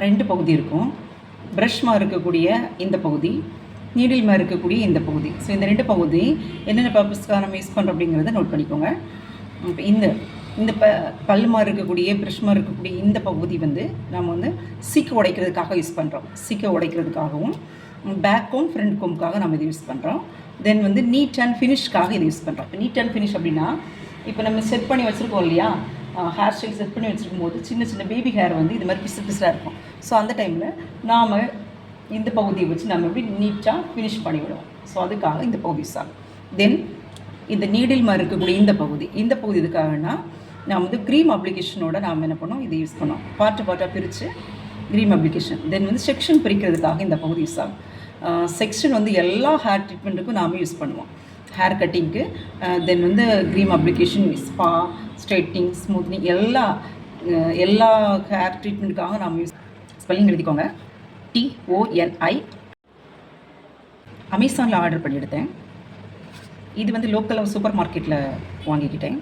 2 பகுதி இருக்கும். ப்ரஷ்மா இருக்கக்கூடிய இந்த பகுதி, நீடில்மா இருக்கக்கூடிய இந்த பகுதி. ஸோ இந்த 2 பகுதி என்னென்ன பர்பஸ்க்காக நம்ம யூஸ் பண்ணுறோம் அப்படிங்கிறத நோட் பண்ணிக்கோங்க. இப்போ இந்த பல்லுமா இருக்கக்கூடிய ப்ரஷ்மா இருக்கக்கூடிய இந்த பகுதி வந்து நம்ம வந்து சீக்கு உடைக்கிறதுக்காக யூஸ் பண்ணுறோம். சீக்கை உடைக்கிறதுக்காகவும் பேக் கோம் ஃப்ரண்ட் கோமுக்காக நம்ம இது யூஸ் பண்ணுறோம். தென் வந்து நீட் அண்ட் ஃபினிஷ்க்காக இது யூஸ் பண்ணுறோம். இப்போ நீட் அண்ட் ஃபினிஷ் அப்படின்னா இப்போ நம்ம செட் பண்ணி வச்சுருக்கோம் இல்லையா, ஹேர் ஸ்டைல் செட் பண்ணி வச்சுருக்கும் போது சின்ன சின்ன பேபி ஹேர் வந்து இது மாதிரி பிசாக இருக்கும். ஸோ அந்த டைமில் நாம் இந்த பகுதியை வச்சு நம்ம எப்படி நீட்டாக ஃபினிஷ் பண்ணிவிடுவோம். ஸோ அதுக்காக இந்த பகுதி யூஸ் ஆகும். தென் இந்த நீடில் மாதிரி இருக்கக்கூடிய இந்த பகுதி இதுக்காகனா நாம் வந்து க்ரீம் அப்ளிகேஷனோட நாம் என்ன பண்ணோம், இதை யூஸ் பண்ணோம். பார்ட்டாக பிரித்து க்ரீம் அப்ளிகேஷன். தென் வந்து செக்ஷன் பிரிக்கிறதுக்காக இந்த பகுதி யூஸ் ஆகும். செக்ஷன் வந்து எல்லா ஹேர் ட்ரீட்மெண்ட்டுக்கும் நாம் யூஸ் பண்ணுவோம். ஹேர் கட்டிங்க்கு, தென் வந்து cream application, spa, straightening, smoothening எல்லா ஹேர் ட்ரீட்மெண்ட்டுக்காக நாம் யூஸ். ஸ்பெல்லிங் எழுதிக்கோங்க. TONI. அமேசானில் ஆர்டர் பண்ணி எடுத்தேன். இது வந்து லோக்கல் சூப்பர் மார்க்கெட்டில் வாங்கிக்கிட்டேன்.